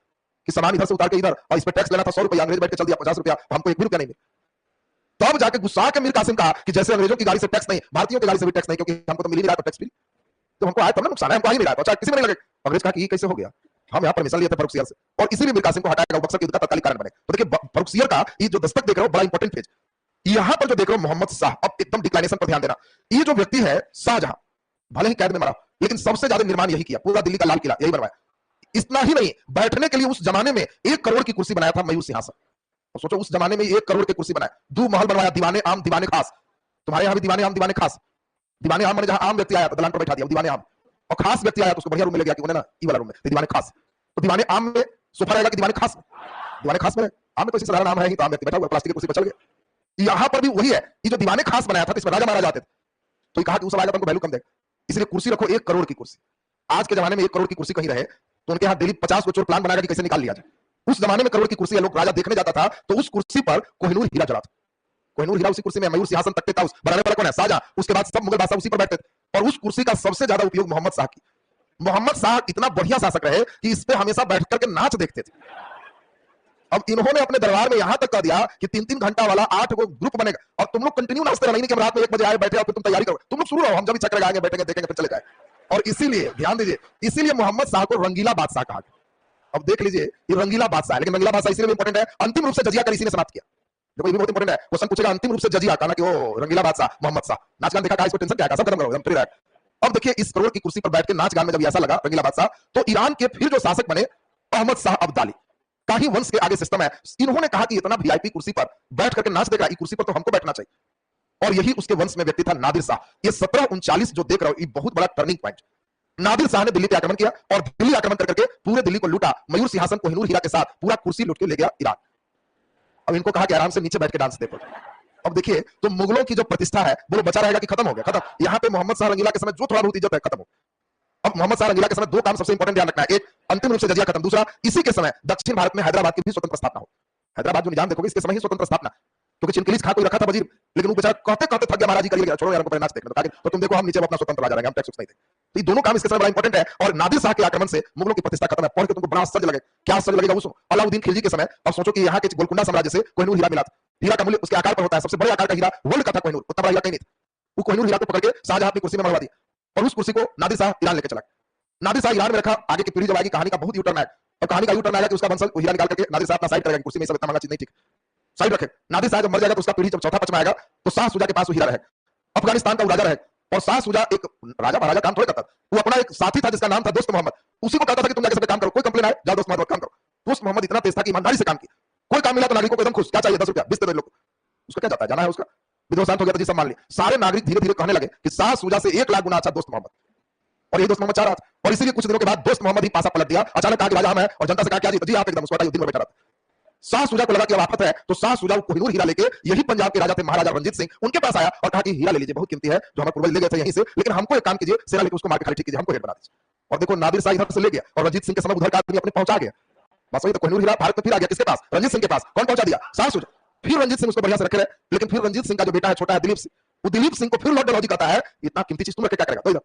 कि सामान इधर से उतार के इधर, और इस पर टैक्स लेना था 100 रुपया, अंग्रेज बैठ के चल दिया 50 रुपया, हमको 1 भी रुपया नहीं मिला। तब जाके गुस्सा के मीर कासिम कहा कि जैसे अंग्रेजों की गाड़ी से टैक्स नहीं, भारतीयों की गाड़ी से भी टैक्स नहीं, क्योंकि हमको तो मिल ही नहीं रहा, टैक्स फ्री तो हमको आया तब ना नुकसान है, हमको आ ही नहीं रहा, तो किसी में नहीं लगे। अंग्रेज कहा कि ये कैसे हो गया, हम यहाँ परमिशन लिए थे फर्रुखसियर से, और इसीलिए मीर कासिम को हटाया, बक्सर के युद्ध का तत्कालिक कारण बने। तो देखिए फर्रुखसियर का ये जो दस्तक देख रहे हो बड़ा इंपॉर्टेंट पेज। यहां पर जो देख रहे हो मोहम्मद शाह, अब एकदम डिक्लाइनेशन पर ध्यान देना। ये जो व्यक्ति है शाहजहां, भले ही कैद में मरा लेकिन सबसे ज्यादा निर्माण यही किया, पूरा दिल्ली का लाल किला यही बनवाया। इतना ही नहीं, बैठने के लिए उस जमाने में 1 करोड़ की कुर्सी बनाया था, मयूर सिंहासन। तो सोचो उस जमाने में 1 करोड़ की कुर्सी बनाया, 2 महल बनवाया, दीवाने आम दीवाने खास। तुम्हारे यहां भी दीवाने आम दीवाने खास। दीवाने आम मैंने जहां आम व्यक्ति आया तो दलान पर बैठा दिया दीवाने आम, और खास व्यक्ति आया तो उसको बढ़िया रूम में ले गया कि उन्हें ना ई वाला रूम में, दीवाने खास। तो दीवाने आम में सोफा रहेगा कि दीवाने खास में? दीवाने खास में। आम में तो इसी साधारण आम है ही, तो आम व्यक्ति बैठा हुआ प्लास्टिक की कुर्सी पर चल गया। यहां पर भी वही है, ये जो दीवाने खास बनाया था तो इसमें राजा महाराजा आते थे, तो ये कहा कि उस आएगा तुमको वैल्यू कम देगा, इसलिए कुर्सी रखो 1 करोड़ की कुर्सी। आज के जमाने में 1 करोड़ की कुर्सी कहीं रहे तो उनके यहाँ डेली 50 को चोर प्लान बनाएगा कि कैसे निकाल लिया जाए। उस जमाने में करोड़ की कुर्सी लोग राजा देखने जाता था तो उस कुर्सी पर कोहिनूर हीरा जड़ा था। कोहिनूर हीरा उसी कुर्सी में, मयूर सिंहासन तख्ते था, उस बनाने वाला कौन है? शाहजहां। उसके बाद सब मुगल बादशाह उसी पर बैठते थे और उस कुर्सी का सबसे ज्यादा उपयोग मोहम्मद शाह की। मोहम्मद शाह इतना बढ़िया शासक रहे कि इस पे हमेशा बैठ करके नाच देखते थे। अब इन्होंने अपने दरबार में यहां तक कह दिया कि 3-3 घंटा वाला 8 को ग्रुप बनेगा और तुम लोग कंटिन्यू नाचते रहना, नहीं कि हम रात में 1 बजे आए बैठे और फिर तुम तैयारी करो, तुम लोग शुरू रहो, हम जब चक्कर लगाएंगे बैठेंगे देखेंगे फिर चले जाए। और इसीलिए ध्यान दीजिए, इसीलिए मोहम्मद शाह को रंगीला बादशाह कहा गया। अब देख लीजिए ये रंगीला बादशाह है, लेकिन रंगीला बादशाह इसलिए इंपॉर्टेंट है, अंतिम रूप से जजिया कर इसी ने समाप्त किया। देखो ये भी बहुत इंपॉर्टेंट है, क्वेश्चन पूछेगा अंतिम रूप से जजिया, कहना कि वो रंगीला बादशाह मोहम्मद शाह। नाच गान देखा का, इसको टेंशन क्या है, सब खत्म करो, एकदम फ्री रहे। अब देखिए इस करोड़ की कुर्सी पर बैठ के नाच गान में जब ऐसा लगा रंगीला बादशाह, तो ईरान के फिर जो शासक बने अहमद शाह अब्दाली का ही वंश के आगे सिस्टम है। इन्होंने कहा कि इतना वीआईपी कुर्सी पर बैठ करके नाच देगा, कुर्सी पर तो हमको बैठना चाहिए। और यही उसके वंश में व्यक्ति था नादिर शाह। ये 1739 जो देख रहे हो ये बहुत बड़ा टर्निंग पॉइंट। नादिर शाह ने दिल्ली पे आक्रमण किया और दिल्ली आक्रमण करके पूरे दिल्ली को लूटा, मयूर सिंहासन कोहिनूर हीरा के साथ पूरा कुर्सी लूट के ले गया ईरान। अब इनको कहा कि आराम से नीचे बैठ के डांस देखो। अब देखिए तो मुगलों की जो प्रतिष्ठा है वो बचा रहेगा कि खत्म हो गया? खत्म। यहां पे मोहम्मद शाह रंगीला के समय जो थोड़ा बहुत इज्जत है खत्म हो। अब मोहम्मद शाह रंगीला के समय 2 काम सबसे इंपॉर्टेंट ध्यान रखना है, एक अंतिम रूप से जजिया खत्म, दूसरा इसी के समय दक्षिण भारत में हैदराबाद की भी स्वतंत्र स्थापना हो। हैदराबाद जो निजाम देखोगे इसके समय ही स्वतंत्र स्थापना, क्योंकि चिनकिलीज खां को रखा था वजीर, लेकिन वो बेचारा कहते कहते थक गया, महाराज जी करिए, छोड़ो यार, को नाच देखने तो तुम देखो हम नीचे अपना स्वतंत्र राजा रहेंगे, हम टैक्स नहीं थे। तो ये दोनों काम इसके समय बड़ा इंपॉर्टेंट है। और नादिर शाह के आक्रमण से मुगलों की प्रतिष्ठा खत्म है। पढ़ के तुमको बड़ा आश्चर्य लगे, क्या आश्चर्य लगेगा उसको, अलाउद्दीन खिलजी के समय। अब सोचो कि यहाँ के गोलकुंडा साम्राज्य से कोहिनूर हीरा मिला था। हीरा का मूल्य उसके आकार पर होता है, सबसे बड़े आकार का हीरा वर्ल्ड का था कोहिनूर, उतना बड़ा हीरा कहीं नहीं था। वो कोहिनूर हीरा को पकड़ के शाहजहां अपनी कुर्सी में मरवा दिया और उस कुर्सी को नादिर शाह ईरान लेके चला। नादिर शाह ईरान में रखा, आगे की पीढ़ी जब आएगी कहानी का बहुत यू टर्न है। और कहानी का यू टर्न आएगा कि उसका वंशज हीरा निकाल करके नादिर शाह अपना साइड करेगा, कुर्सी में सब इतना महंगा चीज नहीं, ठीक साइड रखे। नादिर शाह जब मर जाएगा तो उसका पीढ़ी जब चौथा पच में आएगा तो शाह सुजा के पास वो हीरा रहे, अफगानिस्तान का वो राजा रहे। और शाह सुजा एक राजा महाराजा काम थोड़े करता, वो अपना एक साथी था जिसका नाम था दोस्त मोहम्मद, उसी को कहता था कि तुम जाके सब काम करो, कोई कंप्लेन आए जाओ दोस्त मोहम्मद काम करो। दोस्त मोहम्मद इतना तेज था कि ईमानदारी से काम किया, कोई काम मिला तो नागरिकों को एकदम खुश, क्या चाहिए 10 रुपया 20 दे दो लोग, उसका क्या जाता है, जाना है उसका, विध्वंस हो गया तो जी सब मान लिया। सारे नागरिक धीरे धीरे कहने लगे कि शाह सुजा से 1 लाख गुना अच्छा दोस्त मोहम्मद, और ये दोस्त मोहम्मद चाह रहा था। और इसीलिए कुछ दिनों के बाद दोस्त मोहम्मद ही पासा पलट दिया, अचानक कहा कि राजा हम है, और जनता से कहा क्या जी, तो जी आप एकदम, उसको दिन में बैठा रहा। शाह सुजा को लगा कि अब आफत है, तो शाह सुजा कोहिनूर हीरा लेके यही पंजाब के राजा थे महाराजा रंजीत सिंह, उनके पास आया और कहा कि हीरा ले लीजिए, बहुत कीमती है, जो हमारे पूर्वज ले गए थे यहीं से, लेकिन हमको एक काम कीजिए, सेना लेके उसको मार के खाली ठीक कीजिए, हमको रेट बना दीजिए। और देखो नादिर शाह इधर से ले गया और रंजीत सिंह के समय उधर का आदमी अपने पहुंचा गया। बस वही तो कोहिनूर हीरा भारत में फिर आ गया, किसके पास? रंजीत सिंह के पास। कौन पहुंचा दिया? शाह सुजा। फिर रंजीत सिंह उसको बढ़िया से रखे रहे, लेकिन फिर रंजीत सिंह का जो बेटा है छोटा है दिलीप सिंह, वो दिलीप सिंह को फिर लॉर्ड डलहौजी कहता है इतना कीमती चीज तुम रखे क्या करेगा, तो इधर।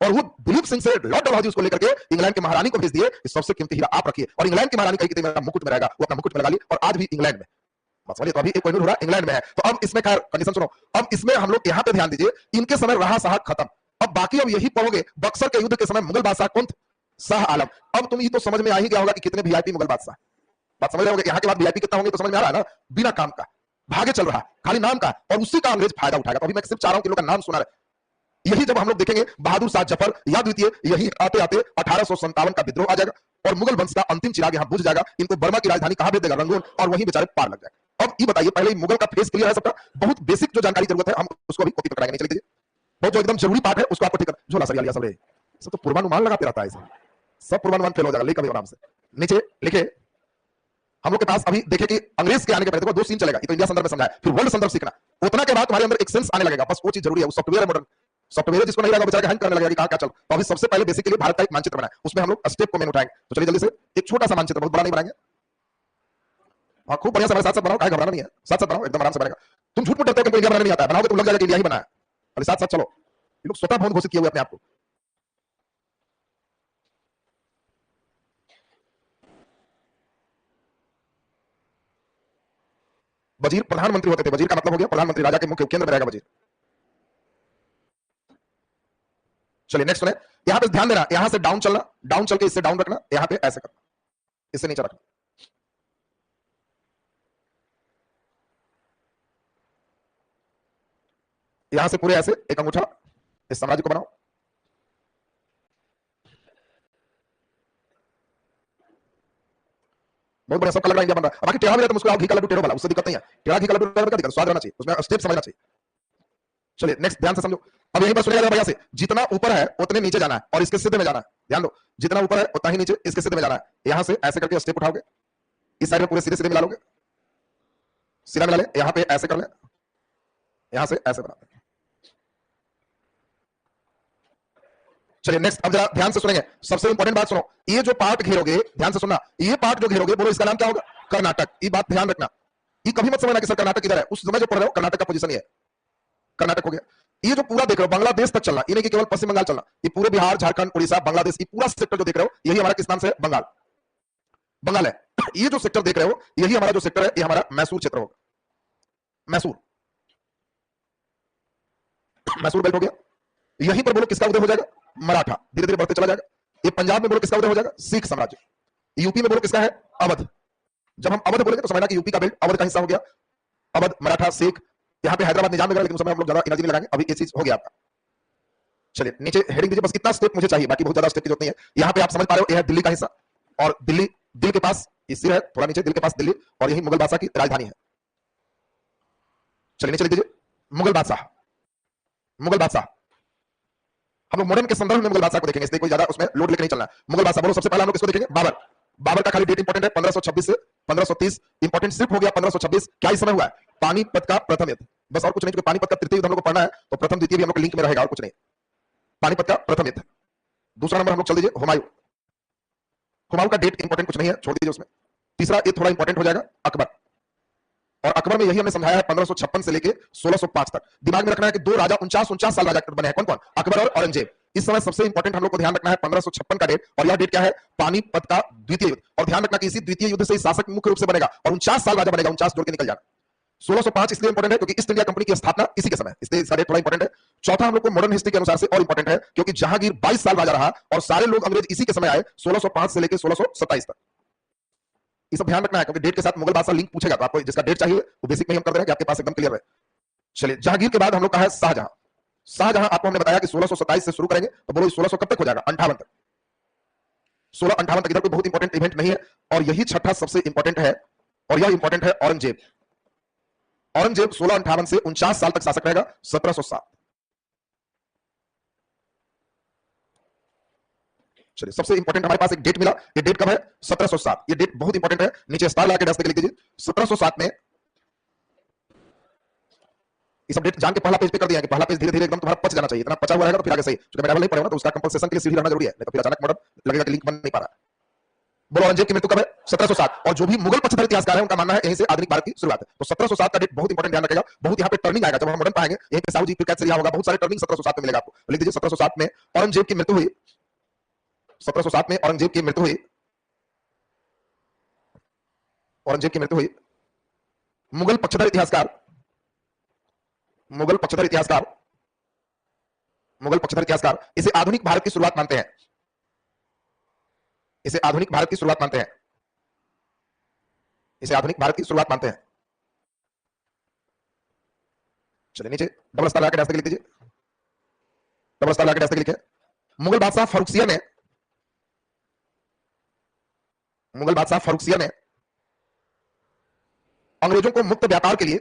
और वो दिलीप सिंह से लॉर्ड डलहौजी उसको लेकर के इंग्लैंड के महारानी को भेज दिए, सबसे कीमती हीरा आप रखिए। और इंग्लैंड की महारानी कही कि मेरा मुकुट में रहेगा, वो अपना मुकुट में लगा ली और आज भी इंग्लैंड में, समझिए, तो अभी एक कोहिनूर हीरा इंग्लैंड में है। तो अब इसमें खैर कंडीशन सुनो, अब इसमें हम लोग यहाँ पे ध्यान दीजिए, इनके समय रहा शाह खत्म। अब बाकी अब यही पढ़ोगे, बक्सर के युद्ध के समय मुगल बादशाह कौन थे? शाह आलम। अब तुम ये तो समझ में आ ही गया होगा कि कितने वीआईपी मुगल बादशाह, बात समझ रहे होगे, यहाँ के बाद वीआईपी कितना होंगे तो समझ में आ रहा है ना, बिना काम का भागे चल रहा, खाली नाम का, और उसी का अंग्रेज फायदा उठाएगा। तो अभी मैं सिर्फ चाह रहा हूं कि लोग का नाम सुना रहे। यही जब हम लोग देखेंगे बहादुर शाह जफर या द्वितीय, यही आते आते 1857 का विद्रोह आ जाएगा और मुगल वंश का अंतिम चिराग यहां बुझ जाएगा। इनको बर्मा की राजधानी कहां भेज देगा? रंगून, और वहीं बेचारे पार लग जाएगा। अब ये बताइए, पहले मुगल का फेस क्लियर है सबका, बहुत बेसिक जो जानकारी जरूरत है हम उसको अभी कॉपी कराएंगे, नहीं चलिए बहुत जो एकदम जरूरी पार्ट है उसको आपको ठीक कर, झोला सरिया लिया सब रे, सब तो पूर्वानुमान लगाते रहता है, सब पूर्वानुमान फेल हो जाएगा, लेकिन आराम से नीचे लिखे। हम लोग के पास अभी देखे कि अंग्रेज के आने के पहले देखो 2 सीन चलेगा, तो इंडिया संदर्भ में समझाया, फिर वर्ल्ड संदर्भ सीखना, उतना के बाद तुम्हारे अंदर एक सेंस आने लगेगा, बस वो चीज जरूरी है, वो सॉफ्टवेयर है, मॉडर्न सॉफ्टवेयर जिसको नहीं रहेगा बेचारा हैंग करने लगेगा कि कहां क्या चल। तो अभी सबसे पहले बेसिकली भारत का एक मानचित्र बनाए, उसमें हम लोग स्टेप को मेन उठाएंगे। तो चलिए जल्दी से एक छोटा सा मानचित्र, बहुत बड़ा नहीं बनाएंगे, हाँ खूब बढ़िया से साथ साथ बनाओ, काहे घबराना नहीं है, साथ साथ बनाओ, एकदम आराम से बनेगा। तुम झूठ मूठ डरते हो कि इंडिया बनाना नहीं आता है, बनाओगे तो लग जाएगा कि इंडिया ही बना है, अरे साथ साथ चलो। ये लोग स्वतः बहुत घोषित किए हुए अपने आप को। वजीर प्रधानमंत्री होते थे, वजीर का मतलब हो गया प्रधानमंत्री, राजा के मुख्य केंद्र में रहेगा वजीर। चलिए नेक्स्ट सुने, यहां पे ध्यान देना, यहां से डाउन चलना, डाउन चल के इससे डाउन रखना, यहां पे ऐसे करना, इससे नीचे रखना। यहां से पूरे ऐसे एक अंगूठा इस साम्राज्य को बनाओ, बहुत बढ़िया, सबका लग रहा है इंडिया बन रहा है। बाकी टेढ़ा भी है तो मुझको घी का लड्डू टेढ़ा वाला, उससे दिक्कत नहीं है, टेढ़ा घी का लड्डू क्या दिक्कत, स्वाद रहना चाहिए, उसमें स्टेप समझना चाहिए। चलिए नेक्स्ट ध्यान से समझो, अब यही बात सुनिएगा भैया से, जितना ऊपर है उतने नीचे जाना है और इसके सीधे में जाना है, ध्यान दो, जितना ऊपर है उतना ही नीचे इसके सीधे में जाना है। यहां से ऐसे करके स्टेप उठाओगे, इस साइड में पूरे सीधे सीधे मिला लोगे, सीधा मिला ले, यहां पे ऐसे कर ले, यहां से ऐसे बना। चलिए नेक्स्ट, अब जरा ध्यान से सुनेंगे, सबसे इंपॉर्टेंट बात सुनो, ये जो पार्ट घेरोगे, ध्यान से सुनना, ये पार्ट जो घेरोगे, बोलो इसका नाम क्या होगा? कर्नाटक। ये बात ध्यान रखना, ये कभी मत समझना कि सर कर्नाटक किधर है, उस समय जो पढ़ रहे हो कर्नाटक का पोजीशन ये है, कर्नाटक हो गया। ये जो पूरा देख रहे हो बांग्लादेश तक चलना, ये नहीं कि केवल पश्चिम बंगाल चलना, ये पूरे बिहार, झारखंड, उड़ीसा, बांग्लादेश, ये पूरा सेक्टर जो देख रहे हो, यही हमारा किस नाम से है? बंगाल, बंगाल है। ये जो सेक्टर देख रहे हो, यही हमारा जो सेक्टर है, ये हमारा मैसूर क्षेत्र होगा, मैसूर, मैसूर बेल्ट हो गया। यहीं पर बोलो किसका उदय हो जाएगा? मराठा, धीरे धीरे बढ़ते चला जाएगा। ये पंजाब में बोलो किसका उदय हो जाएगा? सिख साम्राज्य। यूपी में बोलो किसका है? अवध। जब हम अवध बोलेंगे तो समझना कि यूपी का बेल्ट अवध का हिस्सा हो गया, अवध, मराठा, सिख। यहाँ पे हैदराबाद निजाम वगैरह, लेकिन उस समय हम लोग ज्यादा एनर्जी नहीं लगाएंगे, अभी ये चीज हो गया आपका। चलिए नीचे हेडिंग दीजिए, बस इतना स्टेप मुझे चाहिए, बाकी बहुत ज्यादा स्टेप की जरूरत नहीं है। यहाँ पे आप समझ पा रहे हो, यह है दिल्ली का हिस्सा, और दिल्ली, दिल के पास ये सिर है, थोड़ा नीचे, दिल के पास दिल्ली, और यही मुगल बादशाह की राजधानी है। चलिए नीचे लिख दीजिए, मुगल बादशाह, मुगल बादशाह। हम लोग मॉडर्न के संदर्भ में मुगल बादशाह को देखेंगे, इसलिए कोई ज्यादा उसमें लोड लेकर नहीं चलना है। मुगल बादशाह बोलो, सबसे पहले हम लोग किसको देखेंगे? बाबर। बाबर का खाली डेट इंपॉर्टेंट है, 1526 से 1530, इंपॉर्टेंट सिर्फ हो गया 1526। क्या इस समय हुआ है? पानीपत का प्रथम युद्ध, बस और कुछ नहीं, क्योंकि पानीपत का तृतीय युद्ध हम लोग को पढ़ना है, तो प्रथम द्वितीय भी हम लोग के लिंक में रहेगा, और कुछ नहीं। पानीपत का प्रथम युद्ध। दूसरा नंबर हम लोग चल दीजिए, हुमायूं। हुमायूं का डेट इंपॉर्टेंट कुछ नहीं है, छोड़ दीजिए उसमें। तीसरा ये थोड़ा इंपॉर्टेंट हो जाएगा, अकबर। और अकबर में यही हमने समझाया है 1556 से लेके 1605 तक। दिमाग में रखना है कि दो राजा 49 साल राजा बने हैं, कौन कौन? अकबर और औरंगजेब। इस समय सबसे इंपॉर्टेंट हम लोग को ध्यान रखना है 1556 का डेट, और यह डेट क्या है? पानीपत का द्वितीय युद्ध। और ध्यान रखना कि इसी द्वितीय युद्ध से शासक मुख्य रूप से बनेगा, और 49 साल राजा बनेगा, 49 जोड़ के निकल जाना। 1605 इसलिए इंपॉर्टेंट है क्योंकि ईस्ट इंडिया कंपनी की स्थापना इसी के समय, इसलिए इसका डेट थोड़ा इंपॉर्टेंट है। चौथा हम लोग को मॉडर्न हिस्ट्री के अनुसार से और इंपॉर्टेंट है, क्योंकि जहांगीर 22 साल राजा रहा, और सारे लोग अंग्रेज इसी के समय आए, 1605 से लेकर 1627 तक। ये सब ध्यान रखना है, क्योंकि डेट के साथ मुगल बादशाह लिंक पूछेगा, तो आपको जिसका डेट चाहिए वो बेसिक में हम कर दे रहे हैं कि आपके पास एकदम क्लियर है। चलिए, जहांगीर के बाद हम लोग का है शाहजहां। शाहजहां आपको हमने बताया कि 1627 से शुरू करेंगे, तो बोलो 1600 कब तक हो जाएगा? 58 तक। 1658 तक। इधर कोई बहुत इंपॉर्टेंट इवेंट नहीं है, और यही छठा सबसे इंपॉर्टेंट है, और यह इंपॉर्टेंट है औरंगजेब। औरंगजेब 1658 से 49 साल तक शासक रहेगा, 1707। चलिए, सबसे इंपॉर्टेंट हमारे पास एक डेट मिला, ये डेट कब है? 1707। ये डेट बहुत इंपॉर्टेंट है, नीचे स्टार लगा के लिख दीजिए 1707 में। ये सब डेट जान के पहला पेज पे कर दिया कि पहला पेज धीरे धीरे एकदम तुम्हारा पच जाना चाहिए, इतना पचा हुआ रहेगा तो फिर आगे सही। क्योंकि मैं नहीं पढ़ा तो उसका कंपल्सेशन के लिए सीढ़ी रहना जरूरी है, नहीं तो फिर अचानक मॉडल लगेगा कि लिंक बन नहीं पा रहा। बोलो, औरंगजेब की मृत्यु कब है? 1707। और जो भी मुगल पक्षधर इतिहासकार है उनका मानना है यहीं से आधुनिक भारत की शुरुआत है। तो 1707 का डेट बहुत इंपॉर्टेंट, ध्यान रखेगा, बहुत यहाँ पे टर्निंग आएगा, जब हम मॉडर्न पाएंगे यहीं पे साहू जी, फिर कैसे होगा, बहुत सारे टर्निंग 1707 में मिलेगा आपको। लिख दीजिए 1707 में औरंगजेब की मृत्यु हुई। 1707 में औरंगजेब की मृत्यु हुई, औरंगजेब की मृत्यु हुई। मुगल पक्षधर इतिहासकार, मुगल पक्षधर इतिहासकार, मुगल पक्षधर इतिहासकार इसे आधुनिक भारत की शुरुआत मानते हैं, इसे आधुनिक भारत की शुरुआत मानते हैं, इसे आधुनिक भारत की शुरुआत मानते हैं। चलिए नीचे डबल स्टार लगा के डैश लिख दीजिए, डबल स्टार लगा के डैश लिखे। मुगल बादशाह फर्रुखसियर ने, मुगल बादशाह फर्रुखसियर ने अंग्रेजों को मुक्त व्यापार के लिए,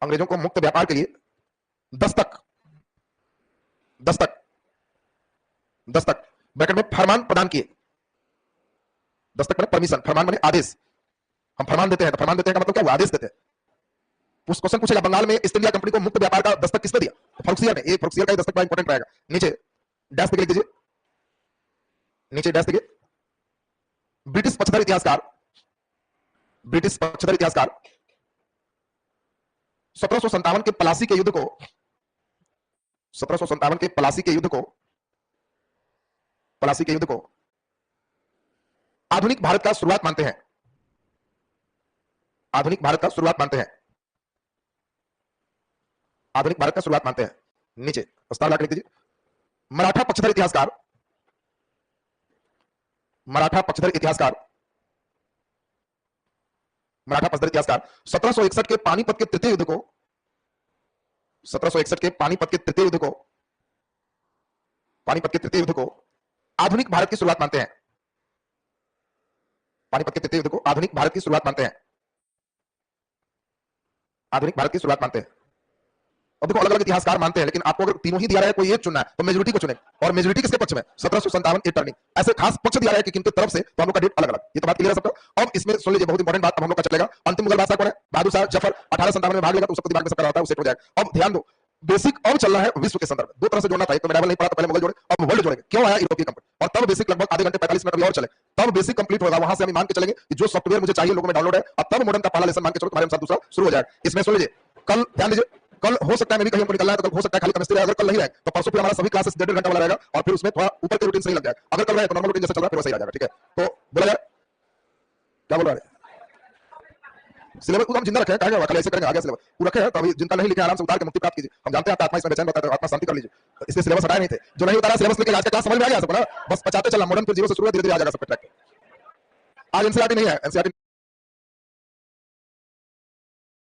अंग्रेजों को मुक्त व्यापार के लिए दस्तक, दस्तक, दस्तक ब्रैकेट में फरमान प्रदान किए। दस्तक मैंने परमिशन, फरमान मैंने आदेश। हम फरमान देते हैं, तो फरमान देते हैं का मतलब क्या हुआ? आदेश देते हैं। उस क्वेश्चन पूछेगा बंगाल में ईस्ट इंडिया कंपनी को मुक्त व्यापार का दस्तक किसने दिया? तो फर्रुखसियर ने। ये फर्रुखसियर का दस्तक बड़ा इंपॉर्टेंट रहेगा। नीचे डैश लिख दीजिए, नीचे डैश लिखिए। ब्रिटिश पक्षधर इतिहासकार, ब्रिटिश पक्षधर इतिहासकार 1757 के पलासी के युद्ध को, 1757 के पलासी के युद्ध को, पलासी के युद्ध को आधुनिक भारत का शुरुआत मानते हैं, आधुनिक भारत का शुरुआत मानते हैं, आधुनिक भारत का शुरुआत मानते हैं। नीचे स्टार लगा लिख दीजिए। मराठा पक्षधर इतिहासकार, मराठा पक्षधर इतिहासकार, मराठा पक्षधर इतिहासकार 1761 के पानीपत के तृतीय युद्ध को, 1761 के पानीपत के तृतीय युद्ध को, पानीपत के तृतीय युद्ध को आधुनिक भारत की शुरुआत मानते हैं, पानीपत के तृतीय युद्ध को आधुनिक भारत की शुरुआत मानते हैं, आधुनिक भारत की शुरुआत मानते हैं। अब देखो अलग अलग इतिहासकार मानते हैं, लेकिन आपको अगर तीनों ही दिया है कोई एक चुनना है तो मेजोरिटी को चुने, और मेजोरिटी किसके पक्ष में? 1757 ए टर्निंग। ऐसे खास पक्ष दिया है कि किनकी तरफ से, तो हम लोग का डेट अलग अलग। ये तो बात क्लियर है सबका। अब इसमें सुन लीजिए बहुत इंपॉर्टेंट बात, अब हम लोग का चलेगा अंतिम मुगल बादशाह कौन है? बहादुर शाह जफर। 1857 में भाग लेगा तो सबको दिमाग में सबका रहता है, वो सेट हो जाएगा। अब ध्यान दो, बेसिक अब चल रहा है विश्व के संदर्भ में, दो तरह से जोड़ना था, एक तो मेडावल नहीं पड़ा तो पहले मुगल जोड़े, अब वर्ल्ड जोड़ेंगे। क्यों आया यूरोपीय कंपनी, और तब बेसिक लगभग आधे घंटे 45 मिनट और चले, तब बेसिक कंप्लीट होगा। वहां से हम मान के चलेंगे कि जो सॉफ्टवेयर मुझे चाहिए लोगों में डाउनलोड है, अब तब मॉडर्न का पहला लेसन मान के चलो, तुम्हारे साथ दूसरा शुरू हो जाएगा। इसमें सुन लीजिए, कल ध्यान दीजिए, कल हो सकता है मैं भी कहीं हमको निकलना है, तो कल हो सकता है खाली केमिस्ट्री है, अगर कल नहीं रहे तो परसों फिर हमारा सभी क्लासेस 1.5 घंटा वाला रहेगा, और फिर उसमें थोड़ा ऊपर के रूटीन सही लग जाएगा। अगर कल रहे तो नॉर्मल रूटीन जैसे चल रहा है फिर वैसे ही आ जाएगा, ठीक है। तो बोला जाए, क्या बोल रहा है, सिलेबस को हम जिंदा रखे हैं, कहा गया ऐसे करेंगे, आगे सिलेबस पूरा रखे हैं, तो अभी जिनका नहीं लिखे आराम से उतार के मुक्ति प्राप्त कीजिए। हम जानते हैं आपका आत्मा इसमें बेचैन रहता है, तो आत्मा शांति कर लीजिए, इसलिए सिलेबस हटाए नहीं थे। जो नहीं उतारा सिलेबस लेके आज का क्लास समझ में आ गया सबको ना, बस बचाते चला, मॉडर्न फिर जीरो से शुरू, धीरे धीरे आ जाएगा सब ट्रैक पे। आज एनसीईआरटी नहीं है, एनसीईआरटी